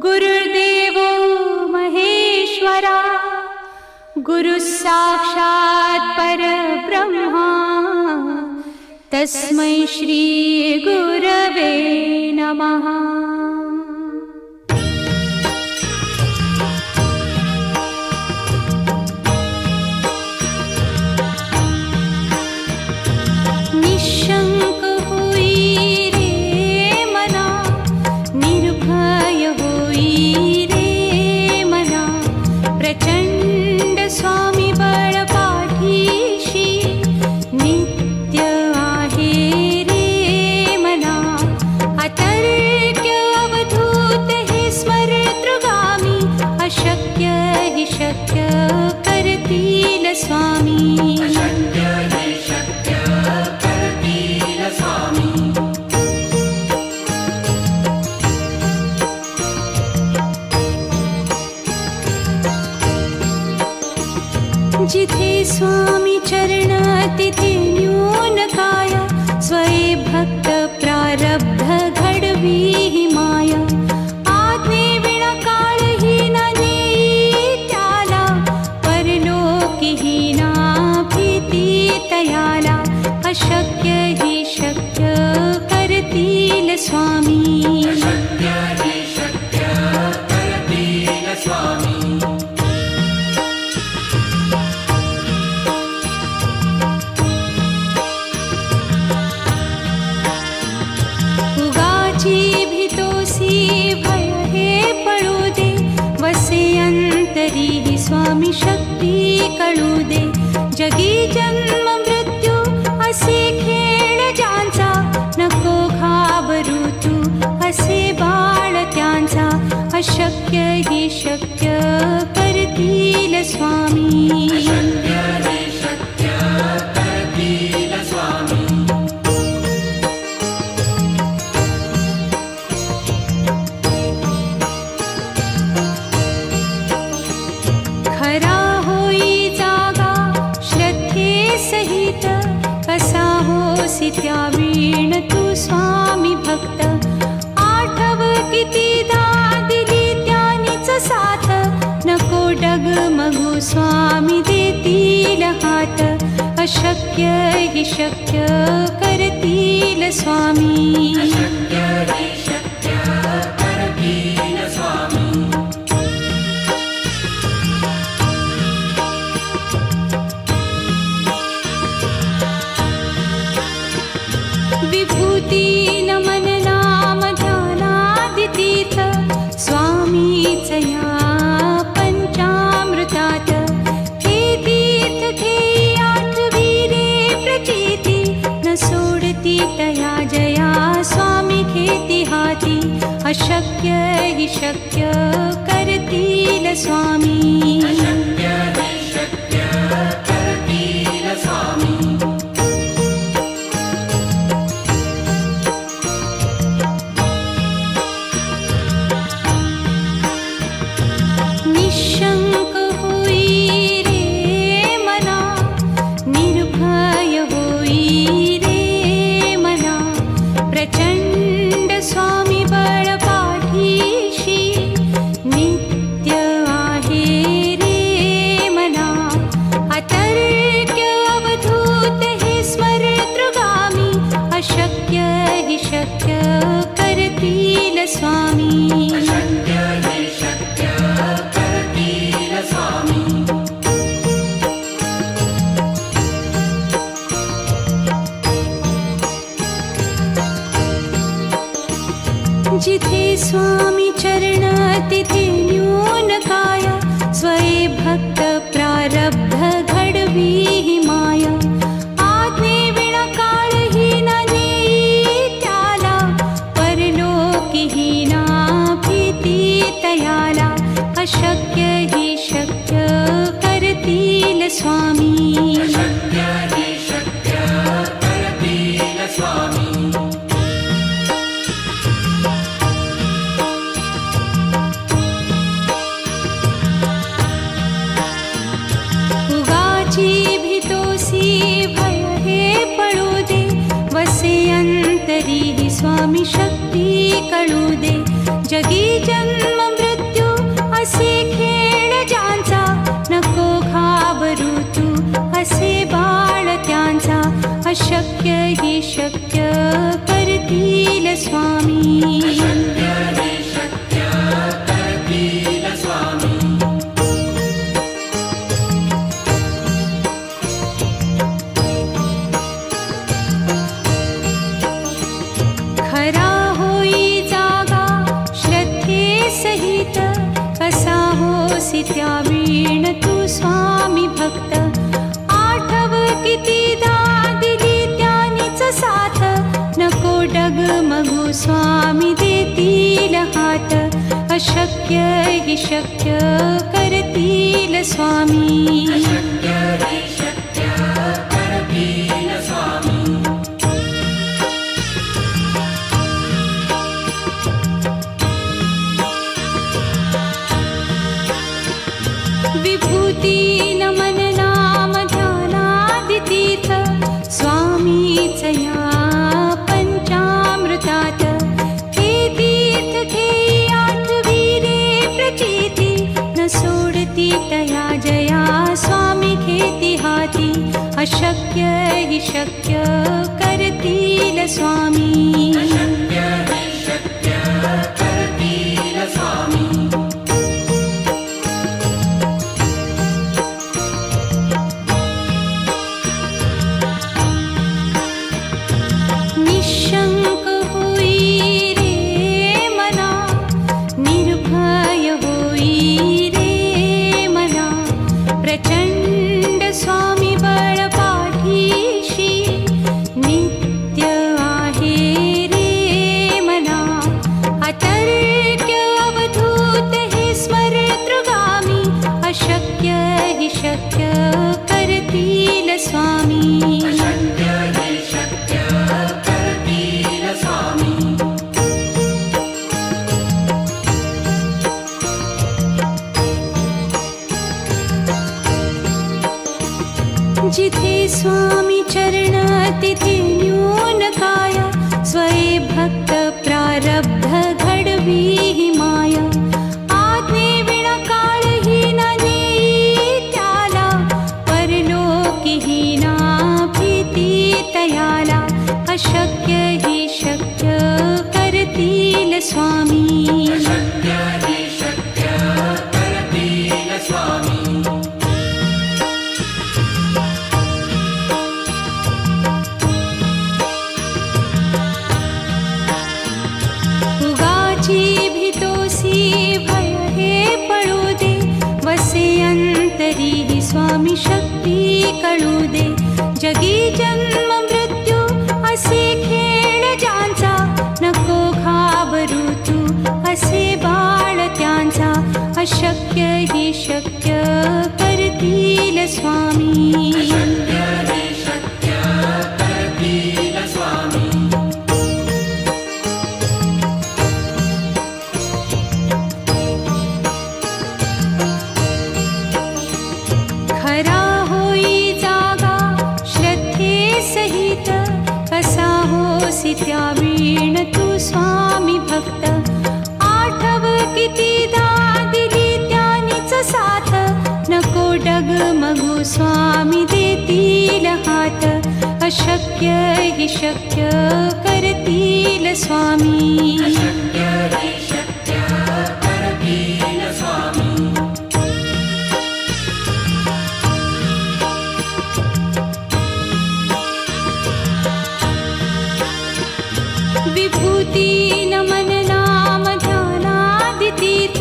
गुरुर्देवो महेश्वरा गुरु साक्षात् परब्रह्मा तस्मै श्री गुरवे नमः। निशंक होई रे मना, निर्भय होई रे मना, प्रचंड स्वामी बळ पाठीशी नित्य आहे रे मना। अतर्क्य अवधूत हे स्मरतृगामी, अशक्य हि शक्य करतील स्वामी। जिथे स्वामी चरण तिथे न्यून काया, स्वये भक्त प्रारब्ध घडवी ही माया। आज्ञे विना काळही ना नेई त्याला, परलोकी ही ना भीती तयाला। अशक्य ही शक्य करतील स्वामी। भय हे पळू दे, वसे अंतरी ही स्वामी शक्ती कळू दे। जगी जन्म मृत्यू असे खेळ ज्यांचा, नको घाबरू तू असे बाळ त्यांचा। अशक्य ही शक्य करतील स्वामी। खरा होई जागा श्रद्धे सहित, कसा होसी त्या वीण तू स्वामी भक्त। आठव कितीदा दिली त्यानीच साथ, नको डगमगू स्वामी देतील हात। अशक्य हि शक्य करतील स्वामी। विभूती नमन नाम ध्यानादि तीर्थ, स्वामीच या पंचामृतात। हे तीर्थ घेई आठवी रे प्रचिती, न सोडती तया जया स्वामी घेती हाती। अशक्य हि शक्य करतील स्वामी। निशंक होई रे मना, निर्भय होई रे मना, प्रचंड स्वामी बळ पाठीशी नित्य आहे रे मना। अतर्क्य अवधूत हे स्मरतृगामी, अशक्य हि शक्य करतील स्वामी। जिथे स्वामी चरण तिथे न्यून काया, स्वये भक्त प्रारब्ध घडवी ही माया। आज्ञे विना काळही ना नेई त्याला, परलोकी ही ना भीती तयाला। अशक्य ही शक्य करतील स्वामी। भय हे पळू दे, वसे अंतरी ही स्वामी शक्ती कळू दे। जगी जन्म असे बाळ त्यांचा अशक्य ही शक्य करतील स्वामी खरा होई जागा श्रद्धे सहित कसा होसी त्या वीण तू स्वामी भक्त आठव कितीदा दिली त्यानीच साथ नको डगमगू स्वामी देतील हात अशक्य हि शक्य करतील स्वामी विभूती नमन नाम ध्यानादितीर्थ स्वामीच या पंचामृतात हे तीर्थ घेई आठवी रे प्रचिती न सोडती तया जया स्वामी घेती हाती अशक्य हि शक्य करतील स्वामी निशंक होई रे मना निर्भय होई रे मना प्रचंड स्वामी बळ पाठीशी नित्य आहे रे मना अतर्क्य अवधूत हे स्मरतृगामी अशक्य हि शक्य करतील स्वामी जिथे स्वामी चरण तिथे न्यून काय स्वये भक्त प्रारब्ध घडवी ही माया आज्ञे विना काळ ही ना नेई त्याला परलोकी ही ना भीती तयाला अशक्य ही शक्य करतील स्वामी भय हे पळू दे वसे अंतरी ही स्वामी शक्ती कळू दे जगी जन्म मृत्यू असे खेळ ज्यांचा नको घाबरू तू असे बाळ त्यांचा अशक्य ही शक्य करतील स्वामी खरा होई जागा श्रद्धे सहित कसा होसी त्या वीण तू स्वामी भक्त आठव कितीदा दिली त्यानीच साथ नको डगमगू स्वामी देतील हात अशक्य हि शक्य करतील स्वामी विभूती नमन नाम ध्यानादितीर्थ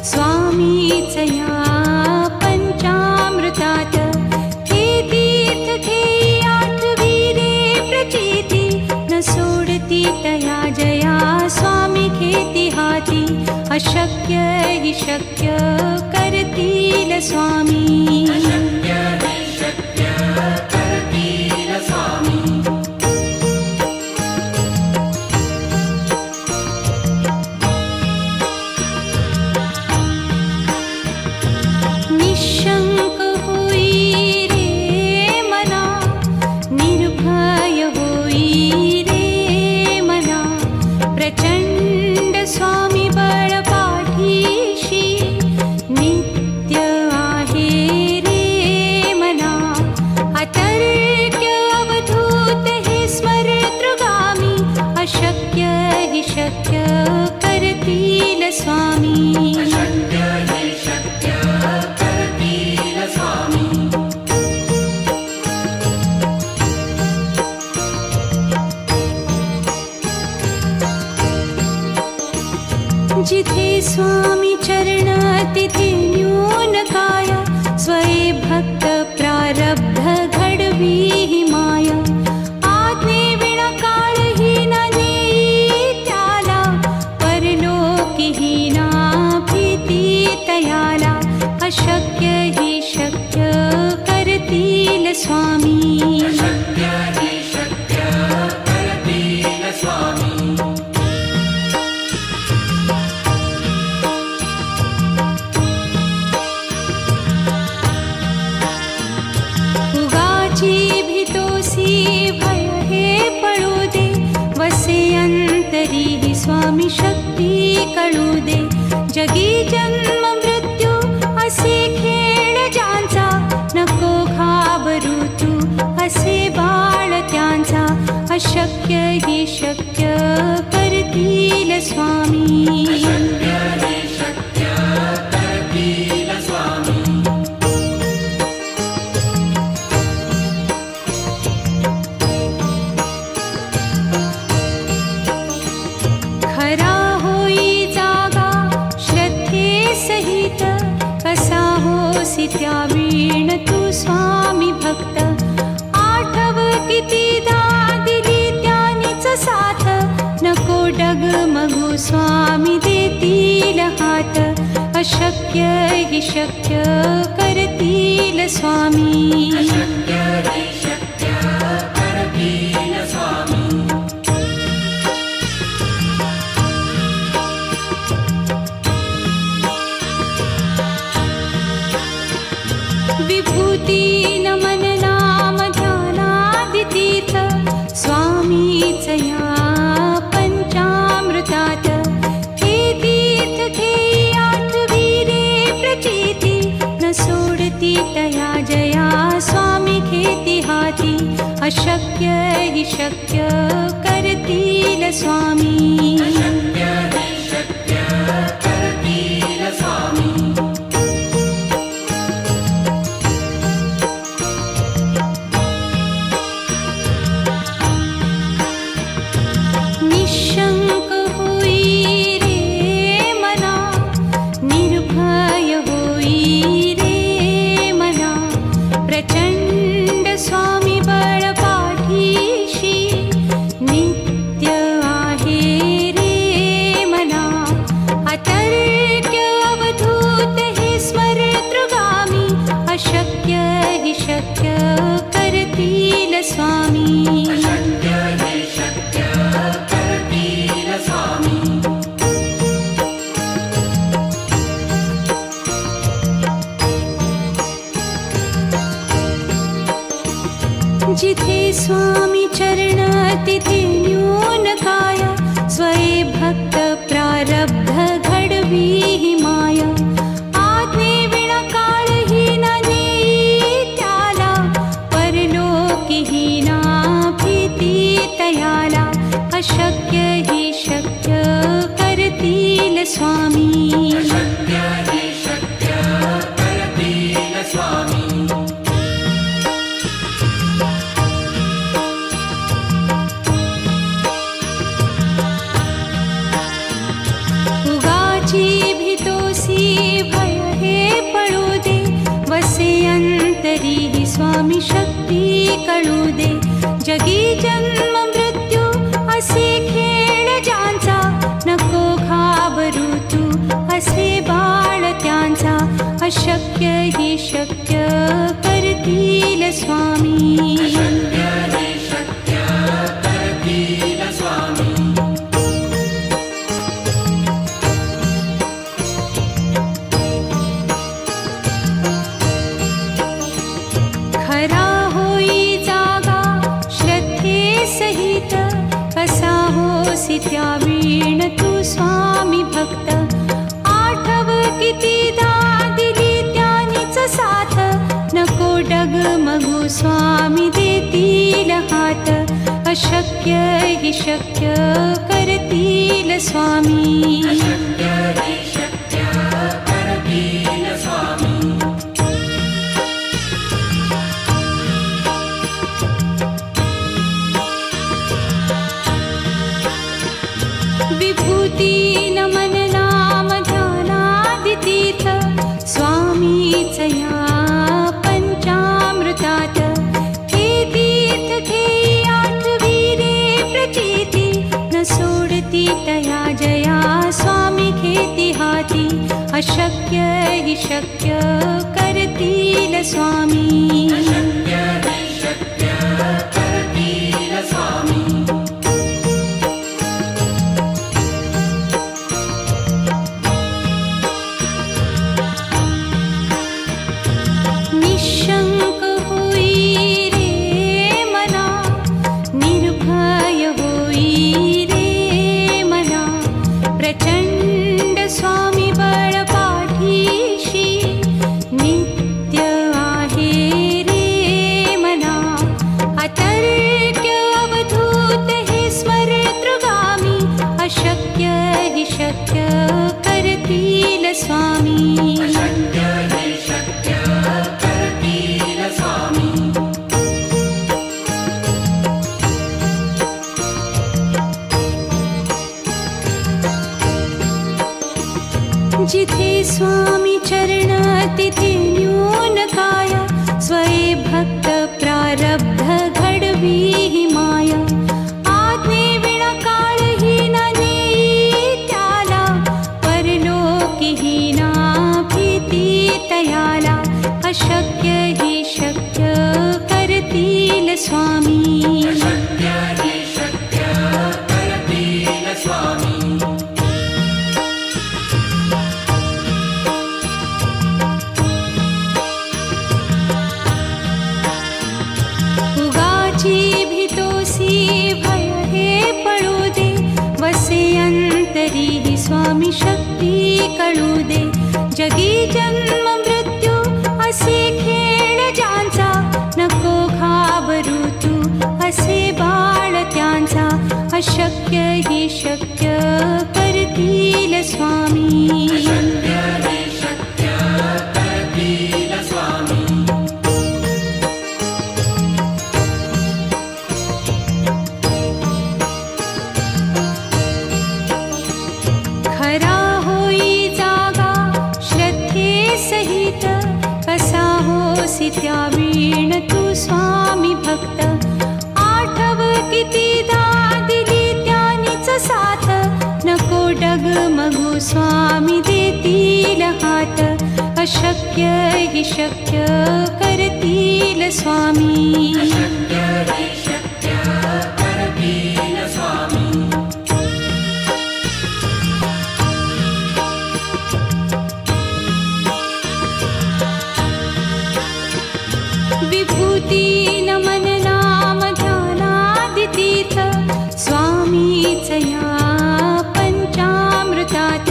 स्वामीच या पंचामृतात हे तीर्थ घेई आठवी रे प्रचिती न सोडती तया जया स्वामी घेती हाती अशक्य हि शक्य करतील स्वामी निशंक होई रे मना निर्भय होई रे मना प्रचंड स्वामी बळ पाठीशी नित्य आहे रे शक्य करतील स्वामी. अशक्य हि शक्य करतील स्वामी. जिथे स्वामी चरण तिथे न्यून काय. स्वये भक्त प्रारब्ध घडवी ही माया. आज्ञे विना काळहीन नेई त्याला. परलोकीहीना भीती तयाला. अशक्य हि शक्य करतील स्वामी. अशक्य हि शक्य करतील स्वामी. उगाची भीतोसी भय हे पळू दे. वसे अंतरी ही स्वामी शक्ती कळू दे. जगी जन्म मृत्यू असे खेळ ज्यांचा. नको घाबरू तू असे बाळ त्यांचा. अशक्य हि शक्य करतील स्वामी. अशक्य हि शक्य करतील स्वामी. खरा होई जागा श्रद्धे सहित. कसा होसी त्या वीण तू स्वामी भक्त. आठव कितीदा दिली त्यानीच साथ. नको डगमगू स्वामी देतील हात. अशक्य हि शक्य करतील स्वामी. अशक्य हि शक्य करतील स्वामी. विभूती नमन नाम ध्यानादितीर्थ. स्वामीच या पंचामृतात. हे तीर्थ घेई आठवी रे प्रचिती. न सोडती तया जया स्वामी घेती हाती. अशक्य हि शक्य करतील स्वामी. अशक्य हि शक्य करतील स्वामी. निशंक होई रे मना. निर्भय होई रे मना. प्रचंड स्वामी बळ पाठीशी. नित्य आहे रे मना. अतर्क्य अवधूत हे स्मरतृगामी. अशक्य हि शक्य करतील स्वामी. अशक्य हि शक्य करतील स्वामी. जिथे स्वामी चरण तिथे न्यून काय. स्वये भक्त प्रारब्ध घडवी ही माया. आज्ञे विना काळहीन नेई त्याला. परलोकीहीना भीती तयाला. अशक्य हि शक्य करतील स्वामी. अशक्य हि शक्य करतील स्वामी. उगाची भीतोसी भय हे पळू दे. वसे अंतरी ही स्वामी शक्ती कळू दे. जगी जन्म मृत्यू असे खेळ ज्यांचा. नको घाबरू तू असे बाळ त्यांचा. अशक्य हि शक्य करतील स्वामी. अशक्य हि शक्य करतील स्वामी. खरा होई जागा श्रद्धे सहित. कसा होसी त्या वीण तू स्वामी भक्त. आठव कितीदा दिली त्यानीच साथ. नको डगमगू स्वामी देतील हात. अशक्य हि शक्य करतील स्वामी. अशक्य हि शक्य करतील स्वामी. विभूती नमन नाम ध्यानादितीर्थ स्वामीच या पंचामृतात. हे तीर्थ घेई आठविरे प्रचिती न सोडती तया जया स्वामी घेती हाती. अशक्य हि शक्य करतील स्वामी. अशक्य हि शक्य करतील स्वामी. निशंक होई रे मना, निर्भय होई रे मना. प्रचंड स्वामी बळ पाठीशी नित्य आहे रे मना. अतर्क्य अवधूत हे स्मरतृगामी. अशक्य हि शक्य करतील स्वामी. अशक्य हि शक्य करतील स्वामी. जिथे स्वामी चरण तिथे न्यून काय. स्वये भक्त प्रारब्ध घडवी हि माया. आज्ञे विना काळही न नेई त्याला. परलोकी हि ना भीती तयाला. अशक्य हि शक्य करतील स्वामी. अशक्य हि शक्य करतील स्वामी. उगाची भीतोसी भय हे पळू दे. वसे अंतरी हि स्वामी शक्ती कळू दे. जगी जन्म मृत्यू असे खेळ ज्यांचा. नको घाबरू तू असे बाळ त्यांचा. अशक्य हि शक्य करतील स्वामी. अशक्य हि शक्य करतील स्वामी. खरा होई जागा श्रद्धे सहित. कसा होसी त्या वीण तू स्वामी भक्त. आठव कितीदा दिली त्यानीच साथ. नको डगमगू स्वामी देतील हात. अशक्य हि शक्य करतील स्वामी. अशक्य हि शक्य करतील स्वामी. विभूती नमन नाम ध्यानादितीर्थ स्वामीच या पंचामृतात.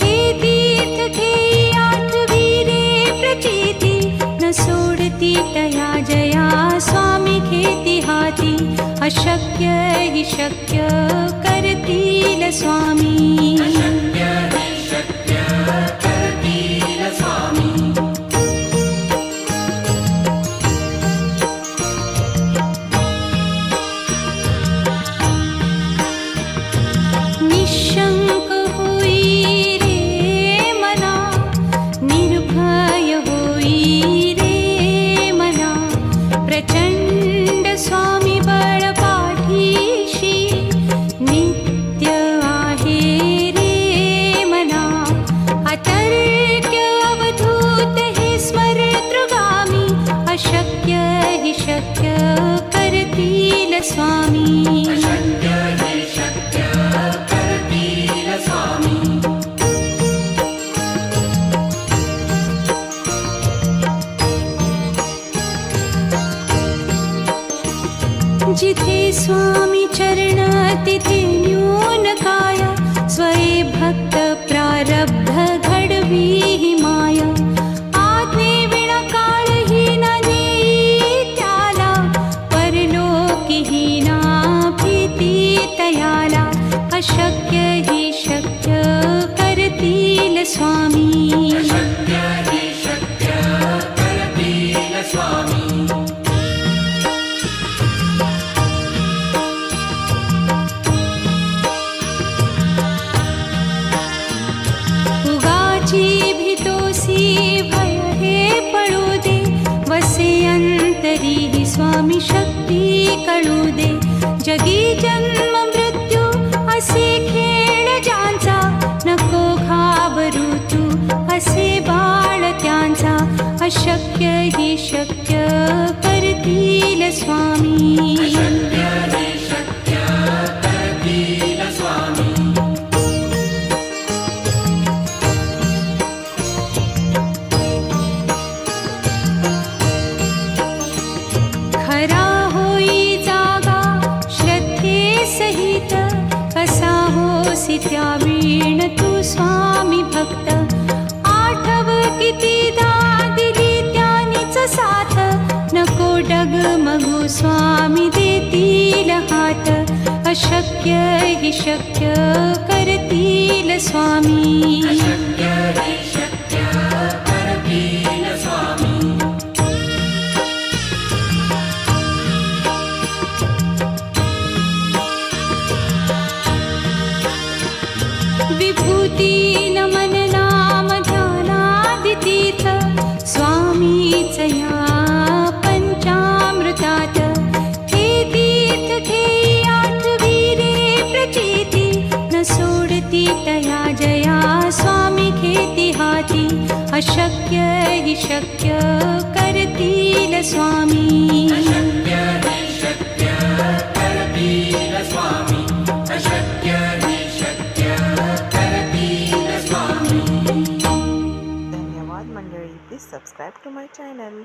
हे तीर्थ घेई आठविरे प्रचिती न सोडती तया जया स्वामी घेती हाती. अशक्य हि शक्य करतील स्वामी. अशक्य हि शक्य करतील स्वामी. निशंक होई रे मना, निर्भय होई रे मना. प्रचंड स्वामी बळ पाठीशी नित्य आहे रे मना. अतर्क्य अवधूत हे स्मरतृगामी. अशक्य हि शक्य करतील स्वामी. अशक्य हि शक्य करतील स्वामी. जिथे स्वामी चरण तिथे न्यून काय. स्वये भक्त प्रारब्ध घडवी हि माया. आज्ञे विना काळही न नेई त्याला. परलोकी हि ना तरीही स्वामी शक्ती कळू दे. जगी जन्म मृत्यू असे खेळ ज्यांचा, नको घाबरू तू असे बाळ त्यांचा. अशक्य ही शक्य करतील स्वामी. अशक्य हे शक्य करतील स्वामी. खरा होई जागा श्रद्धे सहित, कसा होसी त्या वीण तू स्वामी भक्त. आठव कितीदा दिली त्यानीच साथ, नको डगमगू स्वामी देतील हात. अशक्य ही शक्य करतील स्वामी. अशक्य हे शक्य करतील स्वामी. विभूती नमन नाम ध्यानादितीर्थ, स्वामीच या पंचामृतात. हे तीर्थ घेई आठविरे प्रचिती, न सोडती तया जया स्वामी घेती हाती. अशक्य ही शक्य करतील स्वामी. अशक्य हे शक्य करतील स्वामी. अशक्य हे शक्य करतील स्वामी. धन्यवाद मंडळी. Please subscribe to my channel.